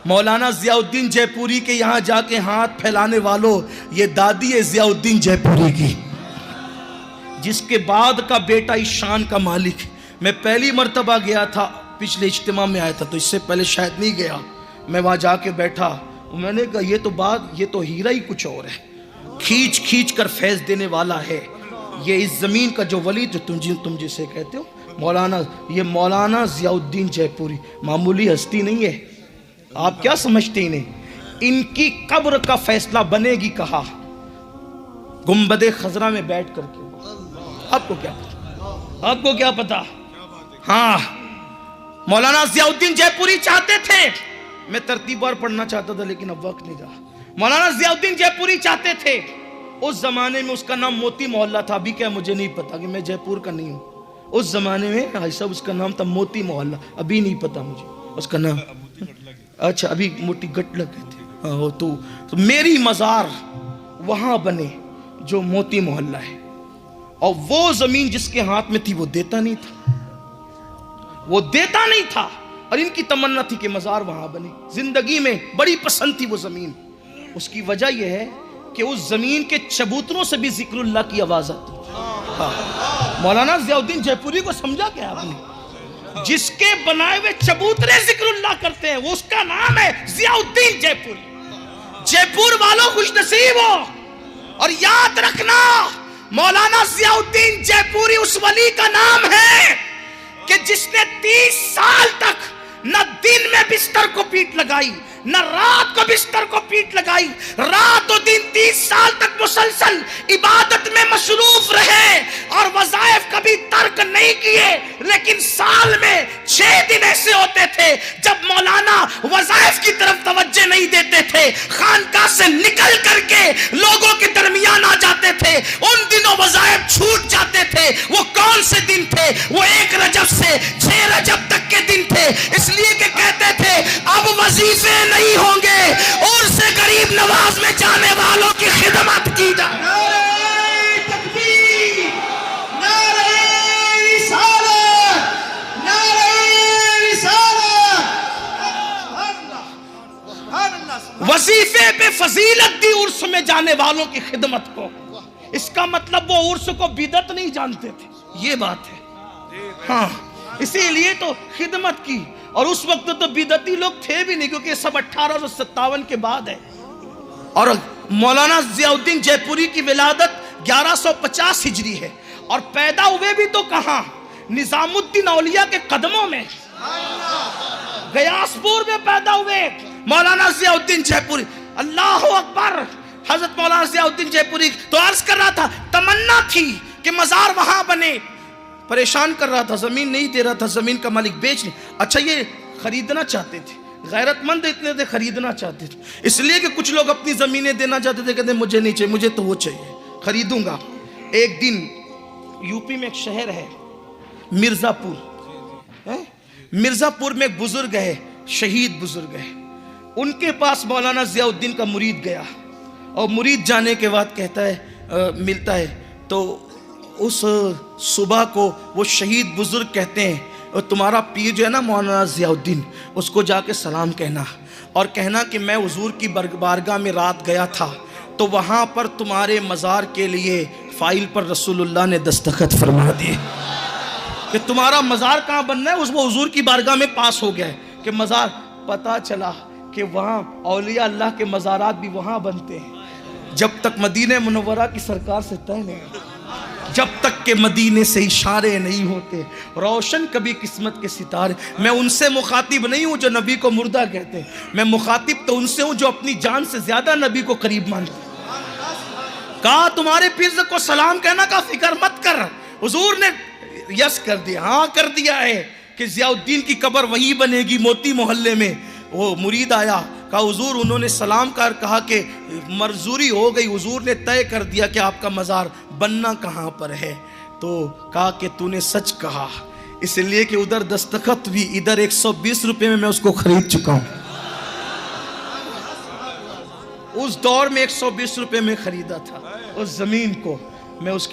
मौलाना ज़ियाउद्दीन जयपुरी के यहाँ जाके हाथ फैलाने वालों, ये दादी है ज़ियाउद्दीन जयपुरी की, जिसके बाद का बेटा इस शान का मालिक। मैं पहली मर्तबा गया था, पिछले इज्तिमा में आया था, तो इससे पहले शायद नहीं गया। मैं वहाँ जाके बैठा, मैंने कहा ये तो हीरा ही कुछ और है, खींच खींच कर फैज़ देने वाला है ये इस ज़मीन का जो वली, जो तुम जिसे कहते हो मौलाना, ये मौलाना ज़ियाउद्दीन जयपुरी मामूली हस्ती नहीं है। आप क्या समझते इन्हें? इनकी कब्र का फैसला बनेगी कहा? गुंबदे खजरा में बैठ करके। आपको क्या पता? आपको क्या पता? हाँ, मौलाना ज़ियाउद्दीन जयपुरी चाहते थे, मैं तरतीबवार पढ़ना चाहता था लेकिन अब वक्त नहीं रहा। मौलाना ज़ियाउद्दीन जयपुरी चाहते थे, उस जमाने में उसका नाम मोती मोहल्ला था, अभी क्या मुझे नहीं पता कि मैं जयपुर का नहीं हूँ। उस जमाने में भाई साहब उसका नाम था मोती मोहल्ला, अभी नहीं पता मुझे उसका नाम। अच्छा, अभी मोती गट लगे थे। हाँ, तो मेरी मज़ार वहाँ बने जो मोती मोहल्ला है, और वो जमीन जिसके हाथ में थी वो देता नहीं था, वो देता नहीं था, और इनकी तमन्ना थी कि मज़ार वहाँ बने। जिंदगी में बड़ी पसंद थी वो ज़मीन। उसकी वजह यह है कि उस ज़मीन के चबूतरों से भी ज़िक्रुल्लाह की आवाज़ आती। हाँ, मौलाना ज़ियाउद्दीन जयपुरी को समझा क्या आपने? जिसके बनाए हुए चबूतरे ज़िक्रुल्लाह करते हैं, वो उसका नाम है ज़ियाउद्दीन जयपुरी। जयपुर वालों खुश नसीब हो, और याद रखना मौलाना ज़ियाउद्दीन जयपुरी उस वली का नाम है कि जिसने 30 साल तक न दिन में बिस्तर को पीठ लगाई, न रात को बिस्तर को पीठ लगाई, रात और दिन 30 साल तक मुसलसल इबादत में मशरूफ रहे और वज़ाइफ कभी तर्क नहीं किए। लेकिन साल में 6 दिन ऐसे होते थे जब मौलाना वज़ाइफ की तरफ तवज्जो नहीं देते थे, खानका से निकल करके लोगों के दरमियान आ जाते थे। उन दिनों वज़ाइफ छूट जाते थे। वो कौन से दिन थे? वो 1 रजब से 6 रजब तक के दिन थे। इसलिए कि कहते थे अब वजीफे नहीं होंगे, और से गरीब नवाज में जाने वालों की खिदमत की जाए। नारे तकबीर, नारे रिसालत, नारे रिसालत। वजीफे पे फजीलत दी उर्स में जाने वालों की खिदमत को। इसका मतलब वो उर्स को बिदत नहीं जानते थे, ये बात है। हाँ, इसीलिए तो खिदमत की। और उस वक्त तो बिदती लोग थे भी नहीं, क्योंकि सब 1857 के बाद है। और मौलाना ज़ियाउद्दीन जयपुरी की विलादत 1150 हिजरी है, और पैदा हुए भी तो कहाँ? निजामुद्दीन औलिया के कदमों में, गयासपुर में पैदा हुए मौलाना ज़ियाउद्दीन जयपुरी। अल्लाह अकबर। हजरत मौलाना ज़ियाउद्दीन जयपुरी तो अर्ज कर रहा था, तमन्ना थी कि मज़ार वहां बने, परेशान कर रहा था, जमीन नहीं दे रहा था, जमीन का मालिक बेच नहीं। अच्छा, ये खरीदना चाहते थे, गैरतमंद इतने थे, खरीदना चाहते थे। इसलिए कि कुछ लोग अपनी जमीनें देना चाहते थे, कहते मुझे नहीं चाहिए, मुझे तो वो चाहिए, खरीदूंगा। एक दिन यूपी में एक शहर है मिर्जापुर है, मिर्जापुर में एक बुजुर्ग है, शहीद बुजुर्ग है। उनके पास मौलाना ज़ियाउद्दीन का मुरीद गया, और मुरीद जाने के बाद कहता है मिलता है, तो उस सुबह को वो शहीद बुजुर्ग कहते हैं, और तुम्हारा पीर जो है ना मौलाना ज़ियाउद्दीन, उसको जाके सलाम कहना, और कहना कि मैं हुजूर की बारगाह में रात गया था, तो वहाँ पर तुम्हारे मज़ार के लिए फ़ाइल पर रसूलुल्लाह ने दस्तखत फरमा दिए कि तुम्हारा मज़ार कहाँ बनना है। उसको हुजूर की बारगाह में पास हो गया है कि मज़ार। पता चला कि वहाँ औलिया अल्लाह के मज़ारात भी वहाँ बनते हैं, जब तक मदीने मुनव्वरा की सरकार से तय नहीं, जब तक के मदीने से इशारे नहीं होते, रोशन कभी किस्मत के सितारे। मैं उनसे मुखातिब नहीं हूँ जो नबी को मुर्दा कहते हैं, मैं मुखातिब तो उनसे हूँ जो अपनी जान से ज्यादा नबी को करीब मानते। कहा तुम्हारे पीर को सलाम कहना का फिक्र मत कर। हुजूर ने यस कर दिया, हाँ कर दिया है कि ज़ियाउद्दीन की कब्र वहीं बनेगी मोती मोहल्ले में। वो मुरीद आया, कहा हुजूर, उन्होंने सलाम कर कहा कि मर्जूरी हो गई, हुजूर ने तय कर दिया कि आपका मज़ार बनना कहाँ पर है। तो कहा कि तूने सच कहा, इसलिए कि उधर दस्तखत भी, इधर 120 रुपये में मैं उसको खरीद चुका हूँ। उस दौर में 120 रुपये में खरीदा था उस जमीन को मैं, उसकी